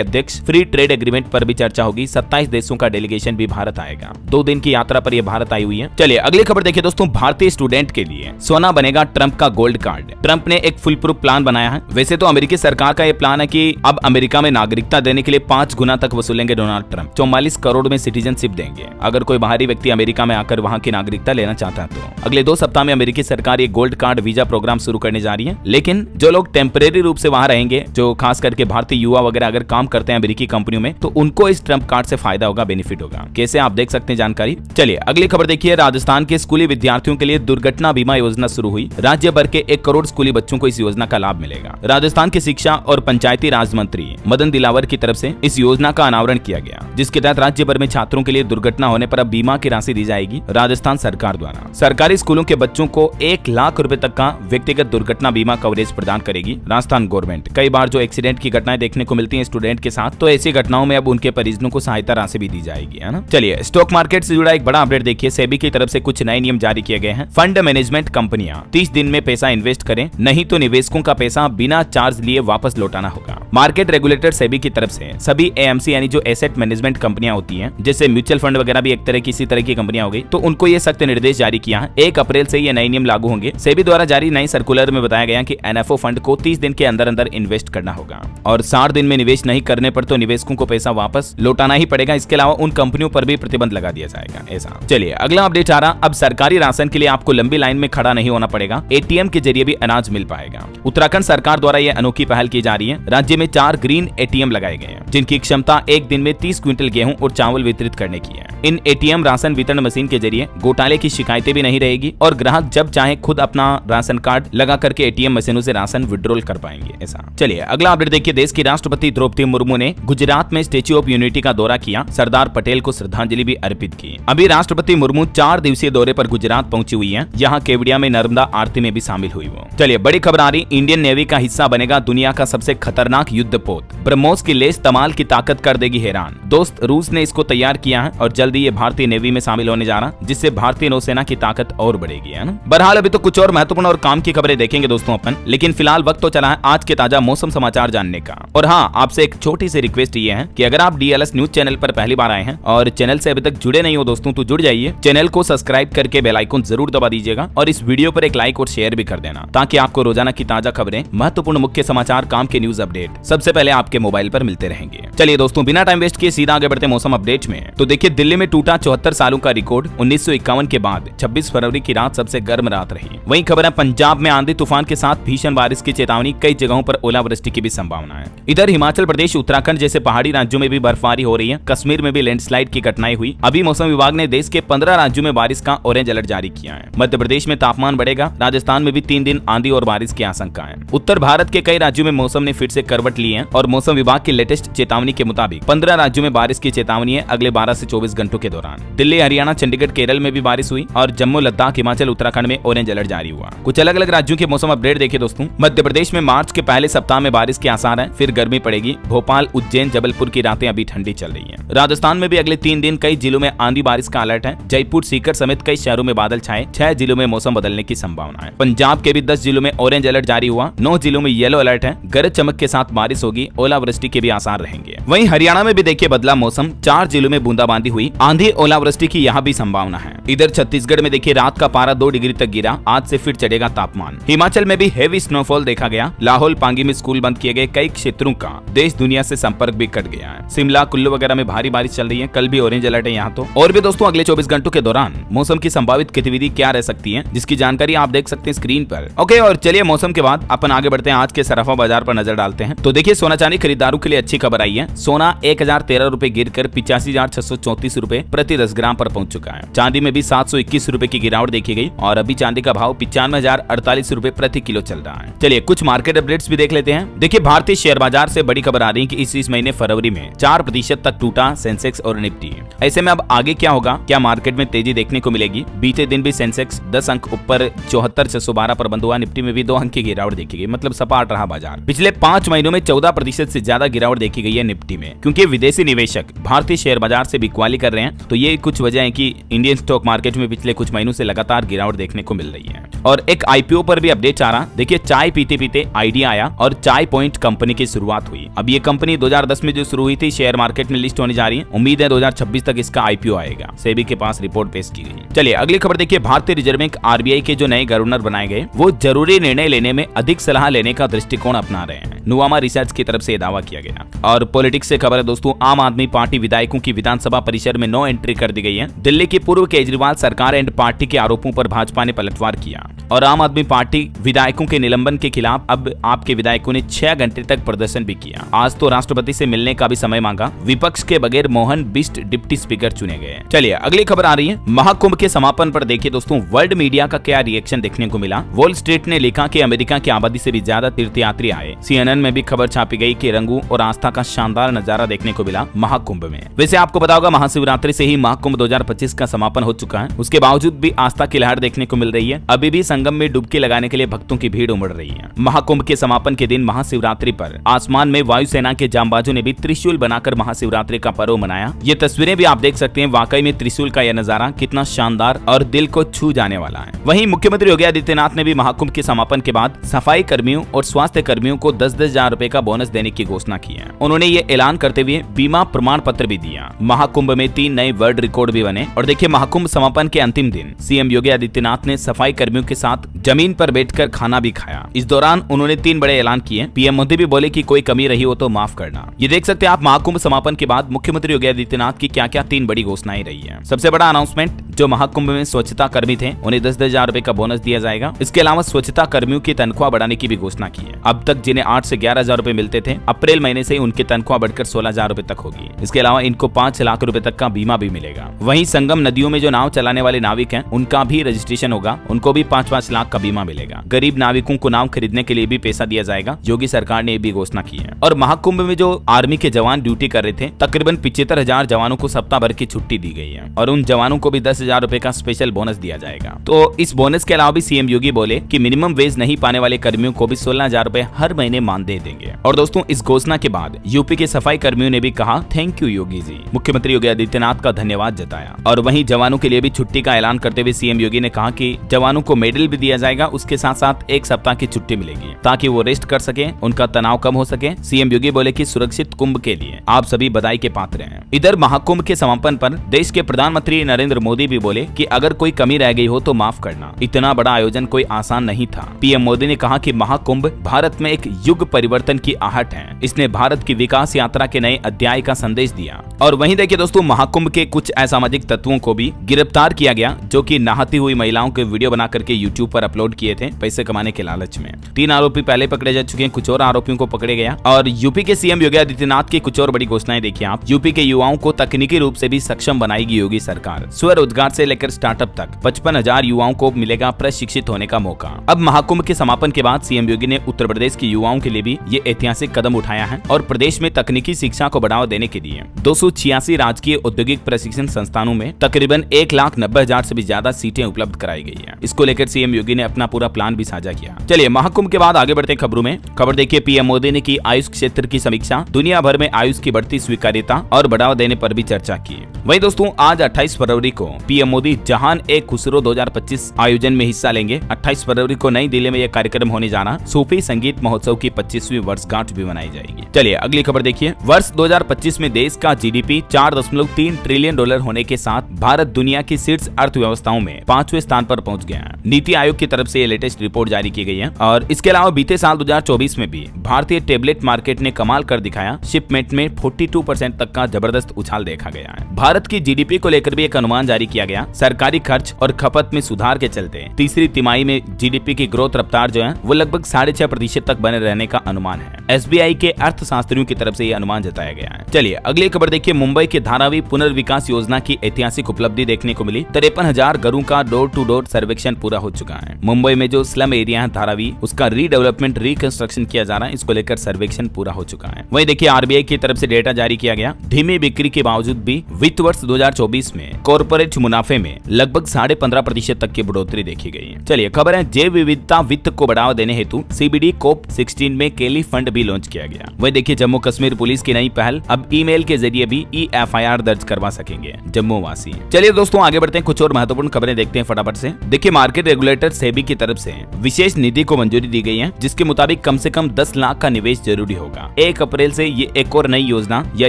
अध्यक्ष। फ्री ट्रेड एग्रीमेंट पर भी चर्चा होगी। 27 देशों का डेलीगेशन भी भारत आएगा। 2 दिन की यात्रा पर यह भारत आई हुई है। चलिए अगली खबर देखिए दोस्तों, भारतीय स्टूडेंट के लिए सोना बनेगा ट्रंप का गोल्ड कार्ड। ट्रंप ने एक फुल प्रूफ प्लान बनाया है। वैसे तो अमेरिकी सरकार का यह प्लान है कि अब अमेरिका में नागरिकता देने के लिए 5 गुना तक वसूलेंगे डोनाल्ड ट्रंप। 44 करोड़ में सिटीजनशिप देंगे अगर कोई बाहरी व्यक्ति अमेरिका में आकर वहां की नागरिकता लेना चाहता है तो। अगले 2 सप्ताह में अमेरिकी सरकार ये गोल्ड कार्ड वीजा प्रोग्राम शुरू करने जा रही है। लेकिन जो लोग टेम्परेरी रूप से वहां रहेंगे, जो खास करके भारतीय युवा वगैरह अगर काम करते हैं अमेरिकी कंपनियों में, तो उनको इस ट्रंप कार्ड से फायदा होगा, बेनिफिट होगा। कैसे आप देख सकते हैं जानकारी। चलिए अगली खबर देखिए, राजस्थान के स्कूली विद्यार्थियों के लिए दुर्घटना बीमा योजना शुरू हुई। राज्य भर के 1 करोड़ स्कूली बच्चों को इस योजना का लाभ मिलेगा। राजस्थान के शिक्षा और पंचायती राज मंत्री मदन दिलावर की तरफ से इस योजना का अनावरण किया गया, जिसके तहत राज्य भर में छात्रों के लिए दुर्घटना होने पर अब बीमा की राशि दी जाएगी राजस्थान सरकार द्वारा। सरकारी स्कूलों के बच्चों को 1 लाख रुपए तक का व्यक्तिगत दुर्घटना बीमा कवरेज प्रदान करेगी राजस्थान गवर्नमेंट। कई बार जो एक्सीडेंट की घटनाएं देखने को मिलती हैं स्टूडेंट के साथ, तो ऐसी घटनाओं में अब उनके परिजनों को सहायता राशि भी दी जाएगी, है ना। चलिए स्टॉक मार्केट से जुड़ा एक बड़ा अपडेट देखिए, सेबी की तरफ से कुछ नए नियम जारी किए गए हैं। फंड मैनेजमेंट कंपनियां 30 दिन में पैसा इन्वेस्ट करें, नहीं तो निवेशकों का पैसा बिना चार्ज लिए वापस लौटाना होगा। मार्केट रेगुलेटर सेबी की तरफ से सभी AMC यानी जो एसेट मैनेजमेंट कंपनियां होती हैं, जैसे म्यूचुअल फंड वगैरह भी एक तरह की इसी तरह की कंपनियां हो गई, तो उनको ये सख्त निर्देश जारी किया है। 1 अप्रैल से ये नए नियम लागू होंगे। सेबी द्वारा जारी नई सर्कुलर में बताया गया कि NFO फंड को 30 दिन के अंदर अंदर इन्वेस्ट करना होगा और 60 दिन में निवेश नहीं करने पर तो निवेशकों को पैसा वापस लौटाना ही पड़ेगा। इसके अलावा उन कंपनियों पर भी प्रतिबंध लगा दिया जाएगा। ऐसा चलिए अगला अपडेट आ रहा, अब सरकारी राशन के लिए आपको लंबी लाइन में खड़ा नहीं होना पड़ेगा। ATM के जरिए भी अनाज मिल पाएगा। उत्तराखंड सरकार द्वारा यह अनोखी पहल की जा रही है। राज्य में 4 ग्रीन ATM लगाए गए हैं, जिनकी क्षमता एक दिन में 30 क्विंटल गेहूं और चावल वितरित करने की है। इन ATM राशन वितरण मशीन के जरिए घोटाले की शिकायतें भी नहीं रहेगी और ग्राहक जब चाहे खुद अपना राशन कार्ड लगा करके ATM मशीनों से राशन विड्रॉल कर पाएंगे। ऐसा चलिए अगला अपडेट देखिए, देश की राष्ट्रपति द्रौपदी मुर्मू ने गुजरात में स्टेच्यू ऑफ यूनिटी का दौरा किया। सरदार पटेल को श्रद्धांजलि भी अर्पित की। अभी राष्ट्रपति मुर्मू 4 दिवसीय दौरे पर गुजरात पहुंची हुई है। यहाँ केवड़िया में नर्मदा आरती में भी शामिल हुई वो। चलिए बड़ी खबर आ रही, इंडियन नेवी का हिस्सा बनेगा दुनिया का सबसे खतरनाक युद्धपोत। ब्रह्मोस की लेस तमाल की ताकत कर देगी हैरान। दोस्त रूस ने इसको तैयार किया है और जल्दी ये भारतीय नेवी में शामिल होने जा रहा, जिससे भारतीय नौसेना की ताकत और बढ़ेगी, है ना। बहरहाल अभी तो कुछ और महत्वपूर्ण और काम की खबरें देखेंगे दोस्तों अपन, लेकिन फिलहाल वक्त तो चला है आज के ताजा मौसम समाचार जानने का। और हाँ, आपसे एक छोटी सी रिक्वेस्ट ये है कि अगर आप DLS न्यूज चैनल पर पहली बार आए हैं और चैनल से अभी तक जुड़े नहीं हो दोस्तों, तो जुड़ जाइए। चैनल को सब्सक्राइब करके बेल आइकन जरूर दबा दीजिएगा और इस वीडियो पर एक लाइक और शेयर भी कर देना, ताकि आपको रोजाना की ताजा खबरें, महत्वपूर्ण मुख्य समाचार, काम के न्यूज अपडेट सबसे पहले आपके मोबाइल पर मिलते रहेंगे। चलिए दोस्तों बिना टाइम वेस्ट किए सीधा आगे बढ़ते मौसम अपडेट में। तो देखिए, दिल्ली में टूटा 74 सालों का रिकॉर्ड। 1951 के बाद 26 फरवरी की रात सबसे गर्म रात रही। वहीं खबर है पंजाब में आंधी तूफान के साथ भीषण बारिश की चेतावनी, कई जगहों पर ओलावृष्टि की भी संभावना है। इधर हिमाचल प्रदेश, उत्तराखंड जैसे पहाड़ी राज्यों में भी बर्फबारी हो रही है। कश्मीर में भी लैंडस्लाइड की घटनाएं हुई। अभी मौसम विभाग ने देश के 15 राज्यों में बारिश का ऑरेंज अलर्ट जारी किया है। मध्य प्रदेश में तापमान बढ़ेगा। राजस्थान में भी 3 दिन आंधी और बारिश की आशंका है। उत्तर भारत के कई राज्यों में मौसम ने फिर से करवट ली है और मौसम विभाग की लेटेस्ट चेतावनी के मुताबिक 15 राज्यों में बारिश की चेतावनी है अगले 12 से 24 घंटों के दौरान। दिल्ली, हरियाणा, चंडीगढ़, केरल में भी बारिश हुई और जम्मू, लद्दाख, हिमाचल, उत्तराखंड में ऑरेंज अलर्ट जारी हुआ। कुछ अलग अलग राज्यों के मौसम अपडेट देखिए दोस्तों। मध्य प्रदेश में मार्च के पहले सप्ताह में बारिश के आसार है, फिर गर्मी पड़ेगी। भोपाल, उज्जैन, जबलपुर की रातें अभी ठंडी चल रही हैं। राजस्थान में भी अगले 3 दिन कई जिलों में आंधी बारिश का अलर्ट है। जयपुर, सीकर समेत कई शहरों में बादल छाए। 6 जिलों में मौसम बदलने की संभावना है। पंजाब के भी 10 जिलों में ऑरेंज अलर्ट जारी हुआ। 9 जिलों में येलो अलर्ट है। गरज चमक के साथ बारिश होगी। ओलावृष्टि के भी आसार रहेंगे। वहीं हरियाणा में भी देखिए बदला मौसम। 4 जिलों में बूंदाबांदी हुई। आंधी ओलावृष्टि की यहाँ भी संभावना है। इधर छत्तीसगढ़ में देखिए रात का पारा 2 डिग्री तक गिरा, आज से फिर चढ़ेगा तापमान। हिमाचल में भी हेवी स्नोफॉल देखा गया। लाहौल पांगी में स्कूल बंद किए गए, कई क्षेत्रों का देश दुनिया से संपर्क भी कट गया है। शिमला कुल्लू वगैरह में भारी बारिश चल रही है, कल भी ऑरेंज अलर्ट है यहाँ तो। और भी दोस्तों अगले 24 घंटों के दौरान मौसम की संभावित गतिविधि क्या रह सकती है, जिसकी जानकारी आप देख सकते हैं स्क्रीन पर। ओके, और चलिए मौसम के बाद अपन आगे बढ़ते हैं, आज के सराफा बाजार पर नजर डालते हैं। तो देखिए सोना चांदी खरीदारों के लिए अच्छी खबर आई है। सोना 1013 रुपए गिरकर 85,634 रुपए प्रति 10 ग्राम पर पहुंच चुका है। चांदी में भी 721 रुपए की गिरावट देखी गई और अभी चांदी का भाव 95,048 रुपए प्रति किलो चल रहा है। चलिए कुछ मार्केट अपडेट्स भी देख लेते हैं। देखिए भारतीय शेयर बाजार से बड़ी खबर आ रही है कि इस महीने फरवरी में 4% तक टूटा सेंसेक्स और निफ्टी। ऐसे में अब आगे क्या होगा, क्या मार्केट में तेजी देखने को मिलेगी? बीते दिन भी सेंसेक्स 10 अंक ऊपर 74,612 पर बंद हुआ। निफ्टी में भी 2 अंक की गिरावट देखी गई, मतलब सपाट रहा बाजार। पिछले 5 महीनों में 14% से ज्यादा गिरावट देखी गई है निफ्टी में, क्योंकि विदेशी निवेशक भारतीय शेयर बाजार से बिकवाली कर रहे हैं। तो ये कुछ वजह है कि इंडियन स्टॉक मार्केट में पिछले कुछ महीनों से लगातार गिरावट देखने को मिल रही है। और एक आईपीओ पर भी अपडेट आ रहा। देखिए चाय पीते पीते आइडिया आया और चाय पॉइंट कंपनी की शुरुआत हुई। अब ये कंपनी 2010 में जो शुरू हुई थी, शेयर मार्केट में लिस्ट होने जा रही है। उम्मीद है 2026 तक इसका आईपीओ आएगा। सेबी के पास रिपोर्ट पेश की गई। चलिए अगली खबर देखिए, भारतीय रिजर्व बैंक आरबीआई के जो नए गवर्नर बनाए गए, वो जरूरी निर्णय लेने में अधिक सलाह लेने का दृष्टिकोण अपना रहे हैं। नुवामा रिसर्च की तरफ से दावा किया गया। और पॉलिटिक्स से खबर है दोस्तों, आम आदमी पार्टी विधायकों की विधानसभा परिसर में नो एंट्री कर दी गई है। दिल्ली की पूर्व केजरीवाल सरकार एंड पार्टी के आरोपों पर भाजपा ने पलटवार किया और आम आदमी पार्टी विधायकों के निलंबन के खिलाफ अब आपके विधायकों ने 6 घंटे तक प्रदर्शन भी किया। आज तो राष्ट्रपति से मिलने का भी समय मांगा। विपक्ष के बगैर मोहन बिष्ट डिप्टी स्पीकर चुने गए। चलिए अगली खबर आ रही है, महाकुंभ के समापन पर देखिए दोस्तों वर्ल्ड मीडिया का क्या रिएक्शन देखने को मिला। वॉल स्ट्रीट ने लिखा कि अमेरिका की आबादी से भी ज्यादा तीर्थयात्री आए। CNN में भी खबर छापी गई कि रंगों और आस्था का शानदार नजारा देखने को मिला महाकुंभ में। वैसे आपको पता होगा महाशिवरात्रि से ही महाकुंभ 2025 का समापन हो चुका है। उसके बावजूद भी आस्था की लहर देखने को मिल रही है। अभी भी संगम में डुबकी लगाने के लिए भक्तों की भीड़ उमड़ रही है। महाकुंभ के समापन के दिन महाशिवरात्रि पर आसमान में वायुसेना के जांबाजों ने भी त्रिशूल बनाकर महाशिवरात्रि का पर्व मनाया। ये तस्वीरें भी आप देख सकते हैं। वाकई में त्रिशूल का यह नजारा कितना शानदार और दिल को छू जाने वाला है। वहीं मुख्यमंत्री योगी आदित्यनाथ ने भी महाकुंभ के समापन के बाद सफाई कर्मियों और स्वास्थ्य कर्मियों को 10-10 हजार रुपए का बोनस देने की घोषणा की है। उन्होंने ये ऐलान करते हुए बीमा प्रमाण पत्र भी दिया। महाकुंभ में 3 नए वर्ल्ड रिकॉर्ड भी बने। और देखिए महाकुंभ समापन के अंतिम दिन सीएम योगी आदित्यनाथ ने सफाई कर्मियों के साथ जमीन पर बैठकर खाना भी खाया। इस दौरान उन्होंने 3 बड़े ऐलान किए। पीएम मोदी भी बोले कि कोई कमी रही हो तो माफ करना। ये देख सकते हैं आप महाकुंभ समापन के बाद मुख्यमंत्री योगी आदित्यनाथ की क्या क्या 3 बड़ी घोषणाएं रही है। सबसे बड़ा अनाउंसमेंट, जो महाकुंभ में स्वच्छता कर्मी थे उन्हें 10-10 हजार रुपए का बोनस दिया जाएगा। इसके अलावा स्वच्छता कर्मियों की तनख्वाह बढ़ाने की भी घोषणा की है। अब तक जिन्हें 8 से 11 हजार रुपए मिलते थे, अप्रैल महीने से उनकी तनख्वाह बढ़कर 16 हजार रुपए तक होगी। इसके अलावा इनको 5 लाख रुपए तक का बीमा भी मिलेगा। वहीं संगम नदियों में जो नाव चलाने वाले नाविक हैं, उनका भी रजिस्ट्रेशन होगा। उनको भी 5-5 लाख का बीमा मिलेगा। गरीब नाविकों को नाव खरीदने के लिए भी पैसा दिया जाएगा। योगी सरकार ने भी घोषणा की है। और महाकुंभ में जो आर्मी के जवान ड्यूटी कर रहे थे, तकरीबन 75,000 जवानों को सप्ताह भर की छुट्टी दी गई है और उन जवानों को भी 10 हजार रुपए का स्पेशल बोनस दिया जाएगा। तो इस बोनस के अलावा भी सीएम योगी बोले कि मिनिमम वेज नहीं पाने वाले कर्मियों को भी 16 हजार रुपए हर महीने मानदेय देंगे। और दोस्तों इस घोषणा के बाद यूपी के सफाई कर्मियों ने भी कहा थैंक यू योगी जी। मुख्यमंत्री योगी आदित्यनाथ का धन्यवाद जताया। और वहीं जवानों के लिए भी छुट्टी का ऐलान करते हुए सीएम योगी ने कहा कि जवानों को मेडल भी दिया जाएगा। उसके साथ साथ 1 सप्ताह की छुट्टी मिलेगी ताकि वो रेस्ट कर सके, उनका तनाव कम हो सके। सीएम योगी बोले कि सुरक्षित कुंभ के लिए आप सभी बधाई के पात्र हैं। इधर महाकुंभ के समापन पर देश के प्रधानमंत्री नरेंद्र मोदी भी बोले कि अगर कोई कमी रह गई हो तो माफ करना। इतना बड़ा आयोजन कोई आसान नहीं था। पीएम मोदी ने कहा कि महाकुंभ भारत में एक युग परिवर्तन की आहट है। इसने भारत की विकास यात्रा के नए अध्याय का संदेश दिया। और वहीं देखिए दोस्तों महाकुंभ के कुछ असामाजिक तत्वों को भी गिरफ्तार किया गया, जो कि नहाती हुई महिलाओं के वीडियो बना करके यूट्यूब पर अपलोड किए थे पैसे कमाने के लालच में। 3 आरोपी पहले पकड़े जा चुके हैं, कुछ और आरोपियों को पकड़े गया। और यूपी के सीएम योगी आदित्यनाथ की कुछ और बड़ी घोषणाएं देखिए आप। यूपी के युवाओं को तकनीकी रूप से भी सक्षम बनाएगी योगी सरकार। स्वरोजगार से लेकर स्टार्टअप तक 55,000 युवाओं को मिलेगा प्रशिक्षित होने का मौका। अब महाकुंभ के समापन के बाद सीएम योगी ने उत्तर प्रदेश के युवाओं के लिए भी ये ऐतिहासिक कदम उठाया है और प्रदेश में तकनीकी शिक्षा को बढ़ावा देने के लिए 286 राजकीय औद्योगिक प्रशिक्षण संस्थानों में तकरीबन 1,90,000 से भी ज्यादा सीटें उपलब्ध कराई गई है। इसको लेकर सीएम योगी ने अपना पूरा प्लान भी साझा किया। चलिए महाकुंभ के बाद आगे बढ़ते खबरों में। खबर देखिए पीएम मोदी ने की आयुष क्षेत्र की समीक्षा। दुनिया भर में आयुष की बढ़ती स्वीकार्यता और बढ़ावा देने पर भी चर्चा की। वहीं दोस्तों आज 28 फरवरी को पीएम मोदी जहान ए खुसरो 2025 आयोजन में हिस्सा लेंगे। 28 फरवरी को नई दिल्ली में यह कार्यक्रम होने जाना। सूफी संगीत महोत्सव की 25वीं वर्षगांठ भी मनाई जाएगी। चलिए अगली खबर देखिए। वर्ष 2025 में देश का जीडीपी 4.3 ट्रिलियन डॉलर होने के साथ भारत दुनिया की शीर्ष अर्थव्यवस्थाओं में 5वें स्थान पर पहुंच गया है। नीति आयोग की तरफ से ये लेटेस्ट रिपोर्ट जारी की गई है। और इसके अलावा बीते साल 2024 में भी भारतीय टेबलेट मार्केट ने कमाल कर दिखाया। शिपमेंट में 42% तक का जबरदस्त उछाल देखा गया है। भारत की जीडीपी को लेकर भी एक अनुमान जारी किया गया। सरकारी खर्च और खपत में सुधार के चलते तीसरी तिमाही में जीडीपी की ग्रोथ रफ्तार जो है वो लगभग 6.5% तक बने रहने का अनुमान है। एसबीआई के अर्थशास्त्रियों की तरफ से यह अनुमान जताया गया है। चलिए अगली खबर देखिए। मुंबई के धारावी पुनर्विकास योजना की ऐतिहासिक उपलब्धि देखने को मिली। 53,000 घरों का डोर टू डोर सर्वेक्षण पूरा हो चुका है। मुंबई में जो स्लम एरिया है धारावी, उसका रीडेवलपमेंट रिकंस्ट्रक्शन किया जा रहा है। इसको लेकर सर्वेक्षण पूरा हो चुका है। वहीं देखिए आरबीआई की तरफ से डेटा जारी किया गया। धीमी बिक्री के बावजूद भी वित्त वर्ष 2024 में कॉर्पोरेट मुनाफे में लगभग 15.5% तक की बढ़ोतरी देखी गई है। चलिए खबर है जैव विविधता वित्त को बढ़ावा देने हेतु सीबीडी कोप 16 में केली फंड भी लॉन्च किया गया। वहीं देखिए जम्मू कश्मीर पुलिस की नई पहल, अब ईमेल के जरिए भी एफआईआर दर्ज करवा सकेंगे जम्मू वासी। चलिए दोस्तों आगे बढ़ते हैं, कुछ और महत्वपूर्ण खबरें देखते हैं फटाफट से। देखिए मार्केट रेगुलेटर सेबी की तरफ से विशेष निधि को मंजूरी दी गई है, जिसके मुताबिक कम से कम 10 लाख का निवेश जरूरी होगा। 1 अप्रैल से ये एक और नई योजना या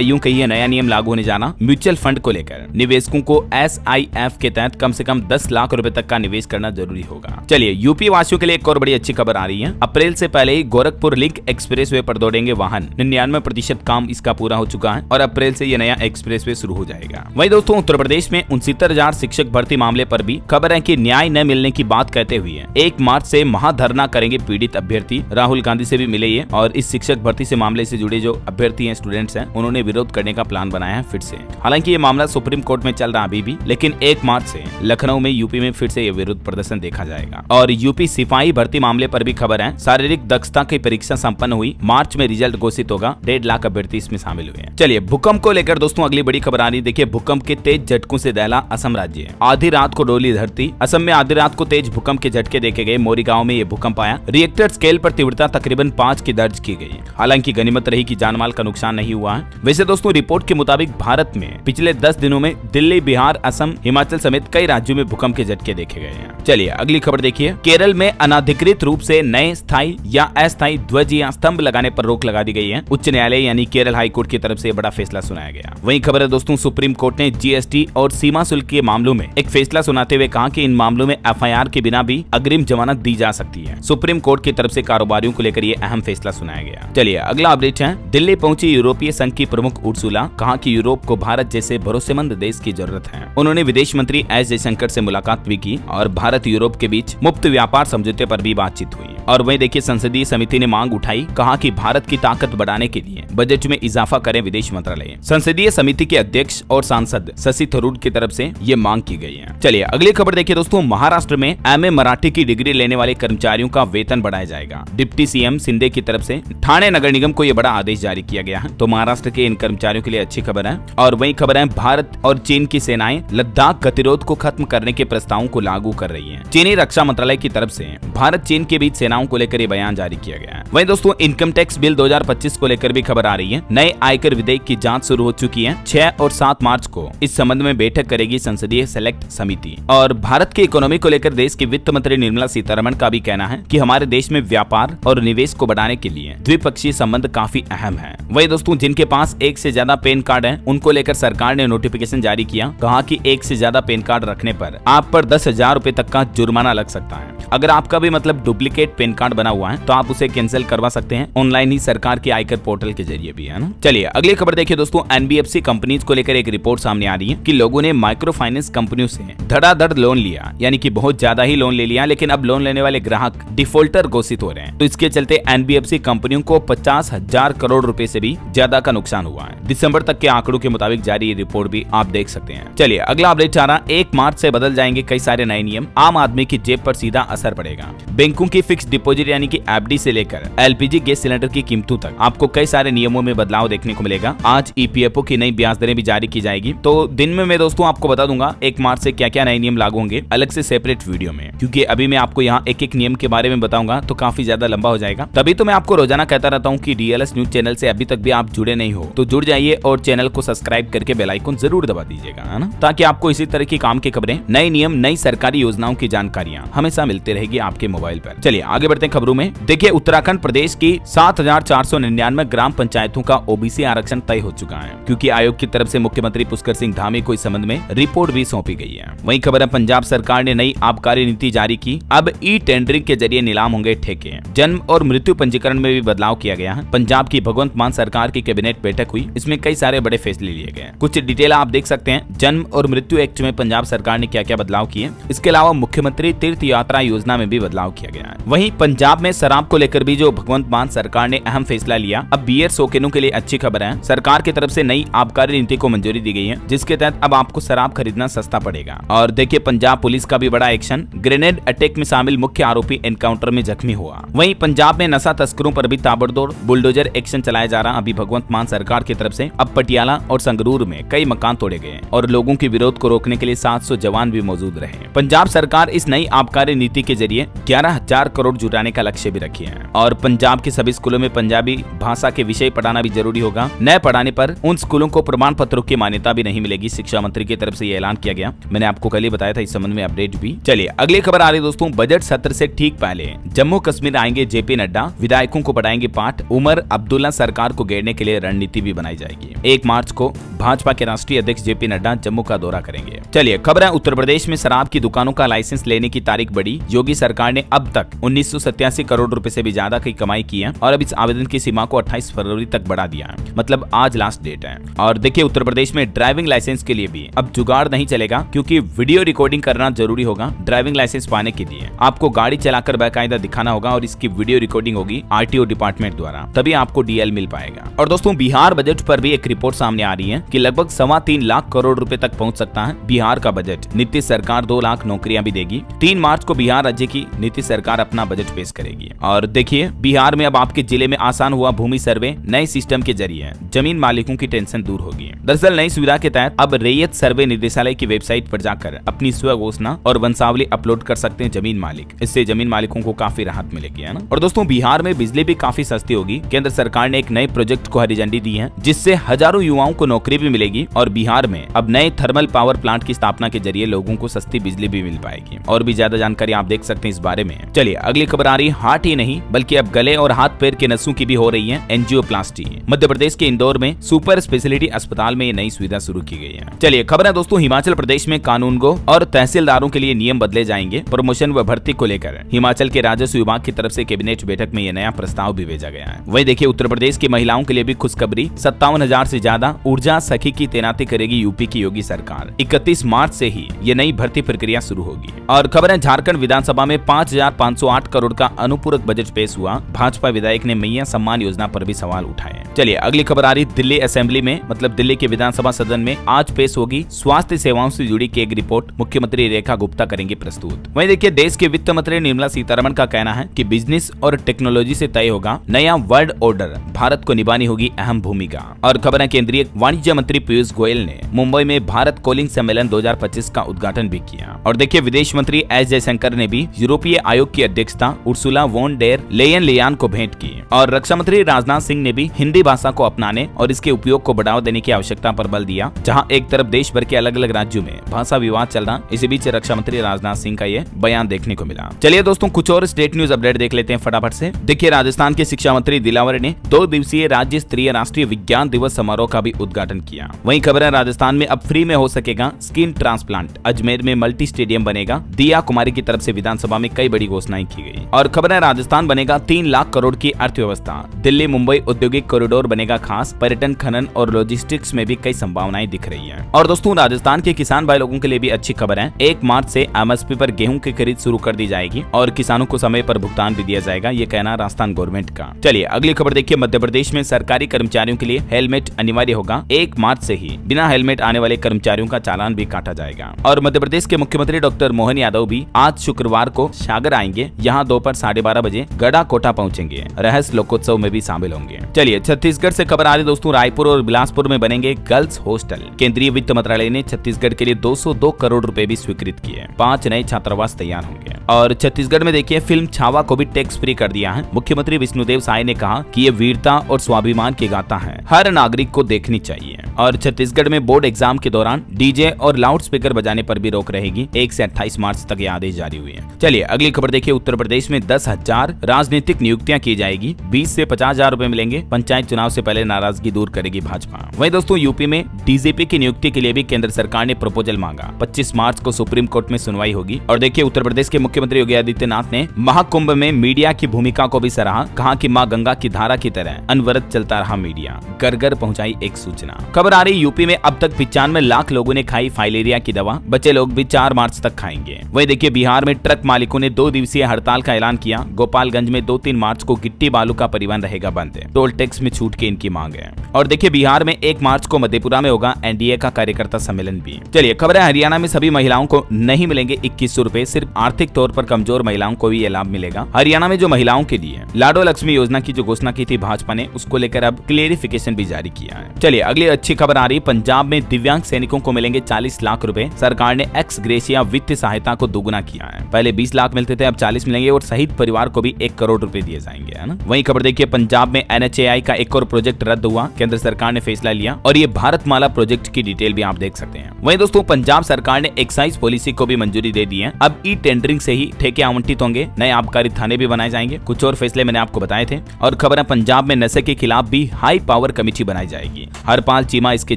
यूं कहिए नया नियम लागू होने जाना। म्यूचुअल फंड को लेकर निवेशकों को SIF के तहत कम से कम 10 लाख रुपए तक का निवेश करना जरूरी होगा। चलिए यूपी वासियों के लिए एक और बड़ी अच्छी खबर आ रही है। अप्रैल से पहले ही गोरखपुर लिंक एक्सप्रेसवे पर दौड़ेंगे वाहन। 99% काम इसका पूरा हो चुका है और अप्रैल से ये नया एक्सप्रेसवे शुरू हो जाएगा। वहीं दोस्तों उत्तर प्रदेश में 69,000 शिक्षक भर्ती मामले पर भी खबर है कि न्याय न मिलने की बात कहते हुए 1 मार्च से महाधरना करेंगे पीड़ित अभ्यर्थी। राहुल गांधी से भी मिले ये और इस शिक्षक भर्ती से मामले से जुड़े जो अभ्यर्थी हैं, स्टूडेंट्स हैं, उन्होंने विरोध करने का प्लान बनाया है फिर से। हालांकि ये मामला सुप्रीम कोर्ट में चल रहा अभी भी, लेकिन 1 मार्च से लखनऊ में यूपी में फिर से ये विरोध प्रदर्शन देखा जाएगा। और यूपी सिपाही भर्ती मामले पर भी खबर है। शारीरिक दक्षता की परीक्षा संपन्न हुई, मार्च में रिजल्ट घोषित होगा। 1.5 लाख अभ्यर्थी इसमें शामिल हुए हैं। चलिए भूकंप को लेकर दोस्तों अगली बड़ी खबर आ रही है। देखिए भूकंप के तेज झटकों से दहला असम राज्य। आधी रात को डोली धरती। असम में आधी रात को तेज भूकंप के झटके देखे गए। मोरीगांव में ये भूकंप आया। रिएक्टर स्केल पर तीव्रता तकरीबन 5 की दर्ज की गई। हालांकि गनीमत रही कि जानमाल का नुकसान नहीं हुआ है। वैसे दोस्तों रिपोर्ट के मुताबिक भारत में पिछले 10 दिनों में दिल्ली, बिहार, असम, हिमाचल समेत कई राज्यों में भूकंप के झटके देखे गए हैं। चलिए अगली खबर देखिए। केरल में अनाधिकृत रूप से नए स्थायी या अस्थायी ध्वज या स्तंभ लगाने पर रोक लगा दी गई है। उच्च न्यायालय यानी केरल हाई कोर्ट की तरफ से बड़ा फैसला सुनाया गया। वहीं खबर है दोस्तों सुप्रीम कोर्ट ने जीएसटी और सीमा शुल्क के मामलों में एक फैसला सुनाते हुए कहा कि इन मामलों में एफआईआर के बिना भी अग्रिम जमानत दी जा सकती है। सुप्रीम कोर्ट की तरफ से कारोबारियों को लेकर ये अहम फैसला सुनाया गया। चलिए अगला अपडेट है। दिल्ली पहुंची यूरोपीय संघ की प्रमुख उर्सुला, कहा कि यूरोप को भारत जैसे भरोसेमंद देश की जरूरत है। उन्होंने विदेश मंत्री एस जयशंकर से मुलाकात भी की और भारत यूरोप के बीच मुक्त व्यापार समझौते पर भी बातचीत हुई। और वहीं देखिए संसदीय समिति ने मांग उठाई, कहा कि भारत की ताकत बढ़ाने के लिए बजट में इजाफा करें विदेश मंत्रालय। संसदीय समिति के अध्यक्ष और सांसद शशि थरूर की तरफ से ये मांग की गई है। चलिए अगली खबर देखिए दोस्तों। महाराष्ट्र में एमए मराठी की डिग्री लेने वाले कर्मचारियों का वेतन बढ़ाया जाएगा। डिप्टी सीएम शिंदे की तरफ से ठाणे नगर निगम को यह बड़ा आदेश जारी किया गया है। तो महाराष्ट्र के इन कर्मचारियों के लिए अच्छी खबर है। और वही खबर है भारत और चीन की सेनाएं लद्दाख गतिरोध को खत्म करने के प्रस्तावों को लागू कर रही है। चीनी रक्षा मंत्रालय की तरफ से भारत चीन के बीच सेनाओं को लेकर ये बयान जारी किया गया है। वहीं दोस्तों इनकम टैक्स बिल 2025 को लेकर भी खबर आ रही है। नए आयकर विधेयक की जांच शुरू हो चुकी है। 6 और 7 मार्च को इस संबंध में बैठक करेगी संसदीय सेलेक्ट समिति। और भारत की इकोनॉमी को लेकर देश की वित्त मंत्री निर्मला सीतारमण का भी कहना है कि हमारे देश में व्यापार और निवेश को बढ़ाने के लिए द्विपक्षीय संबंध काफी अहम है। वही दोस्तों जिनके पास 1 से ज्यादा पैन कार्ड है उनको लेकर सरकार ने नोटिफिकेशन जारी किया। कहा कि 1 से ज्यादा पैन कार्ड रखने पर आप पर 10,000 रुपए तक का जुर्माना लग सकता है। अगर आपका भी मतलब डुप्लीकेट पैन कार्ड बना हुआ है तो आप उसे कैंसिल करवा सकते हैं ऑनलाइन ही, सरकार के आयकर पोर्टल के जरिए भी, है ना। चलिए अगली खबर देखिए दोस्तों। एनबीएफसी कंपनीज को लेकर एक रिपोर्ट सामने आ रही है कि लोगों ने माइक्रो फाइनेंस कंपनियों से धड़ाधड़ लोन लिया, यानी कि बहुत ज्यादा ही लोन ले लिया, लेकिन अब लोन लेने वाले ग्राहक डिफॉल्टर घोषित हो रहे हैं। तो इसके चलते एनबीएफसी कंपनियों को 50,000 करोड़ रुपए से भी ज्यादा का नुकसान हुआ है। दिसंबर तक के आंकड़ों के मुताबिक जारी ये रिपोर्ट भी आप देख सकते हैं। चलिए अगला अपडेट आ रहा। 1 मार्च से बदल जाएंगे कई सारे नए नियम। आम आदमी की जेब पर सीधा असर पड़ेगा। बैंकों की फिक्स डिपॉजिट यानी कि एफडी से लेकर एलपीजी गैस सिलेंडर की कीमतों तक आपको कई सारे नियमों में बदलाव देखने को मिलेगा। आज ईपीएफओ की नई ब्याज दरें भी जारी की जाएगी। तो दिन में मैं दोस्तों आपको बता दूंगा 1 मार्च से क्या क्या नए नियम लागू होंगे अलग से सेपरेट वीडियो में, क्योंकि अभी मैं आपको यहाँ एक एक नियम के बारे में बताऊंगा तो काफी ज्यादा लंबा हो जाएगा। तभी तो मैं आपको रोजाना कहता रहता हूँ कि डीएलएस न्यूज चैनल से अभी तक भी आप जुड़े नहीं हो तो जुड़ जाइए और चैनल को सब्सक्राइब करके बेल आइकन जरूर दबा दीजिएगा, है ना, ताकि आपको इसी तरह की काम की खबरें, नए नियम, नई सरकारी योजनाओं की जानकारियां हमेशा मिलती रहेगी आपके मोबाइल पर। चलिए आगे बढ़ते हैं खबरों में। देखिए उत्तराखंड प्रदेश की 7,499 ग्राम पंचायतों का ओबीसी आरक्षण तय हो चुका है, क्योंकि आयोग की तरफ से मुख्यमंत्री पुष्कर सिंह धामी को इस संबंध में रिपोर्ट भी सौंपी गई है। वहीं खबर है पंजाब सरकार ने नई आबकारी नीति जारी की। अब ई टेंडरिंग के जरिए नीलाम होंगे ठेके। जन्म और मृत्यु पंजीकरण में भी बदलाव किया गया है। पंजाब की भगवंत मान सरकार की कैबिनेट बैठक हुई, इसमें कई सारे बड़े फैसले लिए गए। कुछ डिटेल आप देख सकते हैं। जन्म और मृत्यु एक्ट में पंजाब सरकार ने क्या क्या बदलाव किए। इसके अलावा मुख्यमंत्री तीर्थ यात्रा योजना में भी बदलाव किया गया है। वहीं पंजाब में शराब को लेकर भी जो भगवंत मान सरकार ने अहम फैसला लिया। अब बियर शौकीनों के लिए अच्छी खबर है, सरकार की तरफ से नई आबकारी नीति को मंजूरी दी गई है, जिसके तहत अब आपको शराब खरीदना सस्ता पड़ेगा। और देखिए पंजाब पुलिस का भी बड़ा एक्शन, ग्रेनेड अटैक में शामिल मुख्य आरोपी एनकाउंटर में जख्मी हुआ। वहीं पंजाब में नशा तस्करों पर भी ताबड़तोड़ बुलडोजर एक्शन चलाया जा रहा। अभी भगवंत मान सरकार की तरफ से अब पटियाला और संगरूर में कई मकान तोड़े गए और लोगों के विरोध को रोकने के लिए 700 जवान भी मौजूद रहे। पंजाब सरकार इस नई आबकारी नीति के जरिए 11,000 करोड़ जुटाने का लक्ष्य भी रखी है। और पंजाब के सभी स्कूलों में पंजाबी भाषा के विषय पढ़ाना भी जरूरी होगा। न पढ़ाने पर उन स्कूलों को प्रमाण पत्रों की मान्यता भी नहीं मिलेगी। शिक्षा मंत्री की तरफ से ये ऐलान किया गया। मैंने आपको कल ही बताया था, इस संबंध में अपडेट भी। चलिए अगली खबर आ रही दोस्तों, बजट सत्र से ठीक पहले जम्मू कश्मीर आएंगे जेपी नड्डा, विधायकों को पढ़ाएंगे पाठ। उमर अब्दुल्ला सरकार को घेरने के लिए रणनीति भी बनाई जाएगी। 1 मार्च को भाजपा के राष्ट्रीय अध्यक्ष जेपी नड्डा जम्मू का दौरा करेंगे। चलिए खबर है उत्तर प्रदेश में शराब की दुकानों का लाइसेंस लेने की तारीख बढ़ी। योगी सरकार ने अब तक 1987 करोड़ रुपए से भी ज्यादा की कमाई की है और अब इस आवेदन की सीमा को 28 फरवरी तक बढ़ा दिया है, मतलब आज लास्ट डेट है। और देखिए उत्तर प्रदेश में ड्राइविंग लाइसेंस के लिए भी अब जुगाड़ नहीं चलेगा, क्योंकि वीडियो रिकॉर्डिंग करना जरूरी होगा। ड्राइविंग लाइसेंस पाने के लिए आपको गाड़ी चलाकर बाकायदा दिखाना होगा और इसकी वीडियो रिकॉर्डिंग होगी आरटीओ डिपार्टमेंट द्वारा, तभी आपको डीएल मिल पाएगा। और दोस्तों बिहार बजट पर भी एक रिपोर्ट सामने आ रही है कि लगभग 3.25 लाख करोड़ रुपए तक पहुंच सकता है बिहार का बजट। नीतीश सरकार 2 लाख नौकरियां भी देगी। 3 मार्च को बिहार राज्य की नीतीश सरकार अपना बजट पेश करेगी। और देखिए बिहार में अब आपके जिले में आसान हुआ भूमि सर्वे। नए सिस्टम के जरिए जमीन मालिकों की टेंशन दूर होगी। दरअसल नई सुविधा के तहत अब रैयत सर्वे निदेशालय की वेबसाइट पर जाकर अपनी स्व घोषणा और वंशावली अपलोड कर सकते हैं जमीन मालिक। इससे जमीन मालिकों को काफी राहत मिलेगी, है ना। और दोस्तों बिहार में बिजली भी काफी सस्ती होगी। केंद्र सरकार ने एक नए प्रोजेक्ट को हरी झंडी दी है, जिससे हजारों युवाओं को नौकरी भी मिलेगी और बिहार में अब नए थर्मल पावर प्लांट की स्थापना के जरिए लोगों को सस्ती बिजली भी मिल पाएगी। और भी ज्यादा जानकारी आप देख सकते हैं इस बारे में। चलिए अगली खबर आ रही है, हार्ट ही नहीं बल्कि अब गले और हाथ पैर के नसों की भी हो रही है एंजियोप्लास्टी। मध्य प्रदेश के इंदौर में सुपर स्पेशलिटी अस्पताल में ये नई सुविधा शुरू की गई है। चलिए खबर है दोस्तों, हिमाचल प्रदेश में कानूनगो और तहसीलदारों के लिए नियम बदले जाएंगे। प्रमोशन व भर्ती को लेकर हिमाचल के राजस्व विभाग की तरफ से कैबिनेट बैठक में यह नया प्रस्ताव भी भेजा गया है। वही देखिए उत्तर प्रदेश की महिलाओं के लिए भी खुशखबरी, 57,000 से ज्यादा ऊर्जा सखी की तैनाती करेगी यूपी की योगी सरकार। 31 मार्च से ही ये नई भर्ती प्रक्रिया शुरू होगी। और खबर है झारखंड विधानसभा में 5,508 करोड़ का अनुपूरक बजट पेश हुआ। भाजपा विधायक ने मैया सम्मान योजना पर भी सवाल उठाए। चलिए अगली खबर आ रही, दिल्ली असेंबली में मतलब दिल्ली के विधानसभा सदन में आज पेश होगी स्वास्थ्य सेवाओं से जुड़ी की एक रिपोर्ट। मुख्यमंत्री रेखा गुप्ता करेंगी प्रस्तुत। वहीं देखिए देश के वित्त मंत्री निर्मला सीतारमण का कहना है कि बिजनेस और टेक्नोलॉजी से तय होगा नया वर्ल्ड ऑर्डर, भारत को निभानी होगी अहम भूमिका। और खबर है केंद्रीय वाणिज्य मंत्री पीयूष गोयल ने मुंबई में भारत कॉलिंग सम्मेलन 2025 का उद्घाटन भी किया। और देखिए विदेश मंत्री एस जयशंकर ने भी यूरोपीय आयोग की अध्यक्षता उर्सुला वॉन डेर लेयन को भेंट की। और रक्षा मंत्री राजनाथ सिंह ने भी हिंदी भाषा को अपनाने और इसके उपयोग को बढ़ावा देने की आवश्यकता पर बल दिया। जहां एक तरफ देश भर के अलग अलग राज्यों में भाषा विवाद चल रहा, इसी बीच रक्षा मंत्री राजनाथ सिंह का ये बयान देखने को मिला। चलिए दोस्तों कुछ और स्टेट न्यूज अपडेट देख लेते हैं फटाफट से। देखिए राजस्थान के शिक्षा मंत्री दिलावर ने 2 दिवसीय राज्य स्तरीय राष्ट्रीय विज्ञान दिवस समारोह का भी उद्घाटन किया। वहीं खबर है राजस्थान में अब फ्री में हो सकेगा स्किन ट्रांसप्लांट। अजमेर में मल्टी स्टेडियम बनेगा। दिया कुमारी की तरफ से विधानसभा में कई बड़ी घोषणाएं की गई। और खबर है राजस्थान बनेगा 3 लाख करोड़ की अर्थव्यवस्था। दिल्ली मुंबई औद्योगिक कॉरिडोर बनेगा खास। पर्यटन, खनन और लॉजिस्टिक्स में भी कई संभावनाएं दिख रही है। और दोस्तों राजस्थान के किसान भाई लोगों के लिए भी अच्छी खबर है। 1 मार्च से एमएसपी पर गेहूं की खरीद शुरू कर दी जाएगी और किसानों को समय पर भुगतान भी दिया जाएगा, ये कहना राजस्थान गवर्नमेंट का। चलिए अगली खबर देखिए, मध्य प्रदेश में सरकारी कर्मचारियों के लिए हेलमेट अनिवार्य होगा। 1 1 मार्च से ही बिना हेलमेट आने वाले कर्मचारियों का चालान भी काटा जाएगा। और मध्य प्रदेश के मुख्यमंत्री डॉक्टर मोहन यादव भी आज शुक्रवार को सागर आएंगे। यहाँ दोपहर 12:30 बजे गड़ा कोटा पहुंचेंगे। रहस्य लोकोत्सव में भी शामिल होंगे। चलिए छत्तीसगढ़ से खबर आ रही दोस्तों, रायपुर और बिलासपुर में बनेंगे गर्ल्स हॉस्टल। केंद्रीय वित्त मंत्रालय ने छत्तीसगढ़ के लिए 202 करोड़ रुपए भी स्वीकृत किए। 5 नए छात्रावास तैयार होंगे। और छत्तीसगढ़ में देखिए फिल्म छावा को भी टैक्स फ्री कर दिया है। मुख्यमंत्री विष्णुदेव साय ने कहा कि ये वीरता और स्वाभिमान की गाथा है, हर नागरिक को देखनी चाहिए। और छत्तीसगढ़ में बोर्ड एग्जाम के दौरान डीजे और लाउड स्पीकर बजाने पर भी रोक रहेगी। 1 से 28 मार्च तक ये आदेश जारी हुए हैं। चलिए अगली खबर देखिए, उत्तर प्रदेश में 10,000 राजनीतिक नियुक्तियां की जाएगी। 20 से 50,000 रुपए मिलेंगे। पंचायत चुनाव से पहले नाराजगी दूर करेगी भाजपा। वहीं दोस्तों यूपी में डीजीपी की नियुक्ति के लिए भी केंद्र सरकार ने प्रपोजल मांगा। 25 मार्च को सुप्रीम कोर्ट में सुनवाई होगी। और देखिए उत्तर प्रदेश के मुख्यमंत्री योगी आदित्यनाथ ने महाकुंभ में मीडिया की भूमिका को भी सराहा। कहा कि मां गंगा की धारा की तरह अनवरत चलता रहा मीडिया। घर घर पहुंचाई एक सूचना। खबर आ रही यूपी में अब तक 95 लाख लोगों ने खाई फाइलेरिया की दवा। बचे लोग भी 4 मार्च तक खाएंगे। वहीं देखिए बिहार में ट्रक मालिकों ने 2 दिवसीय हड़ताल का ऐलान किया। गोपालगंज में 2-3 मार्च को गिट्टी बालू का परिवहन रहेगा बंद। टोल टैक्स में छूट की इनकी मांग है। और देखिए बिहार में 1 मार्च को मधेपुरा में होगा एनडीए का कार्यकर्ता सम्मेलन भी। चलिए खबर है हरियाणा में सभी महिलाओं को नहीं मिलेंगे 2100 रुपए। सिर्फ आर्थिक तौर पर कमजोर महिलाओं को भी ये लाभ मिलेगा। हरियाणा में जो महिलाओं के लिए लाडो लक्ष्मी योजना की जो घोषणा की थी भाजपा ने, उसको लेकर अब क्लेरिफिकेशन भी जारी किया है। चलिए अगली अच्छी खबर आ रही, पंजाब में दिव्यांग सैनिकों को मिलेंगे 40 लाख रुपए। सरकार ने एक्स ग्रेशिया वित्तीय सहायता को दोगुना किया है। पहले 20 लाख मिलते थे, अब 40 मिलेंगे। और शहीद परिवार को भी 1 करोड़ रुपए दिए जाएंगे, है ना। वहीं खबर देखिए पंजाब में NHAI का एक और प्रोजेक्ट रद्द हुआ। केंद्र सरकार ने फैसला लिया। और ये भारतमाला प्रोजेक्ट की डिटेल भी आप देख सकते हैं। वहीं दोस्तों पंजाब सरकार ने एक्साइज पॉलिसी को भी मंजूरी दे दी है। अब ई टेंडरिंग से ही ठेके आवंटित होंगे। नए आबकारी थाने भी बनाए जाएंगे। कुछ और फैसले मैंने आपको बताए थे। और खबर है पंजाब में नशे के खिलाफ भी हाई पावर कमेटी बनाई जाएगी। हरपाल चीमा इसके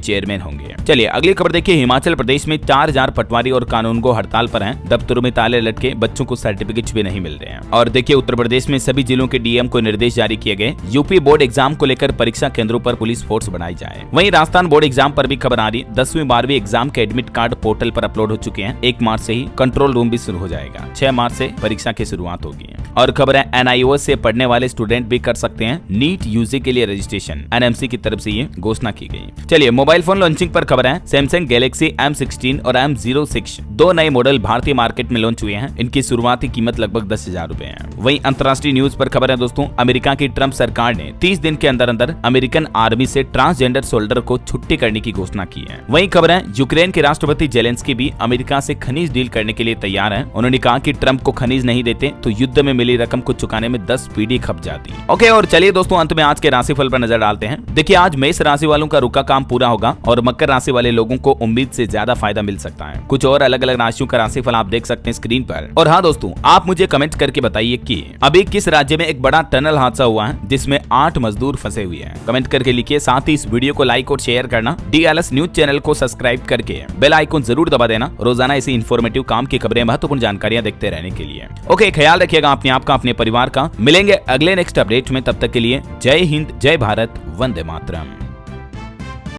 चेयरमैन होंगे। चलिए अगली खबर देखिए, हिमाचल प्रदेश में 4000 पटवारी और कानूनगो हड़ताल पर हैं। दफ्तरों में ताले लटके, बच्चों को सर्टिफिकेट्स भी नहीं मिल रहे हैं। और देखिए उत्तर प्रदेश में सभी जिलों के डीएम को निर्देश जारी किए गए। यूपी बोर्ड एग्जाम को लेकर परीक्षा केंद्रों पर पुलिस फोर्स बढ़ाई जाए। वहीं राजस्थान बोर्ड एग्जाम पर भी खबर आ रही, 10वीं 12वीं एग्जाम के एडमिट कार्ड पोर्टल पर अपलोड हो चुके हैं। 1 मार्च से ही कंट्रोल रूम भी शुरू हो जाएगा। 6 मार्च से परीक्षा की शुरुआत होगी। और खबर है NIOS से पढ़ने वाले स्टूडेंट भी कर सकते हैं नीट यूजी के लिए रजिस्ट्रेशन। NMC की तरफ से ये घोषणा की गई। चलिए मोबाइल फोन लॉन्चिंग पर खबर है, सैमसंग गैलेक्सी M16 और M06 2 नए मॉडल भारतीय मार्केट में लॉन्च हुए हैं। इनकी शुरुआती कीमत लगभग 10,000 रुपए है। वहीं अंतर्राष्ट्रीय न्यूज पर खबर है दोस्तों, अमेरिका की ट्रंप सरकार ने 30 दिन के अंदर अंदर अमेरिकन आर्मी से ट्रांसजेंडर सोल्जर को छुट्टी करने की घोषणा की है। वहीं खबर है यूक्रेन के राष्ट्रपति जेलेंस्की भी अमेरिका से खनिज डील करने के लिए तैयार है। उन्होंने कहा कि ट्रंप को खनिज नहीं देते तो युद्ध में मिली रकम को चुकाने में 10 पीढ़ी खप जाती। ओके, और चलिए दोस्तों अंत में आज के राशिफल पर नजर डालते हैं। देखिए आज मेष राशि वालों का रुका काम पूरा होगा और मकर राशि वाले लोगों को उम्मीद से ज्यादा फायदा मिल सकता है। कुछ और अलग अलग राशियों का राशिफल आप देख सकते हैं स्क्रीन पर। और हाँ दोस्तों, आप मुझे कमेंट करके बताइए कि अभी किस राज्य में एक बड़ा टनल हादसा हुआ है जिसमें 8 मजदूर फंसे हुए हैं। कमेंट करके लिखिए। साथ ही इस वीडियो को लाइक और शेयर करना, DLS न्यूज चैनल को सब्सक्राइब करके बेल आइकन जरूर दबा देना। रोजाना ऐसी इन्फॉर्मेटिव काम की खबरें, महत्वपूर्ण जानकारियां देखते रहने के लिए। ओके, ख्याल रखिएगा अपने आप का, अपने परिवार का। मिलेंगे अगले नेक्स्ट अपडेट में। तब तक के लिए जय हिंद, जय भारत, वंदे मातरम।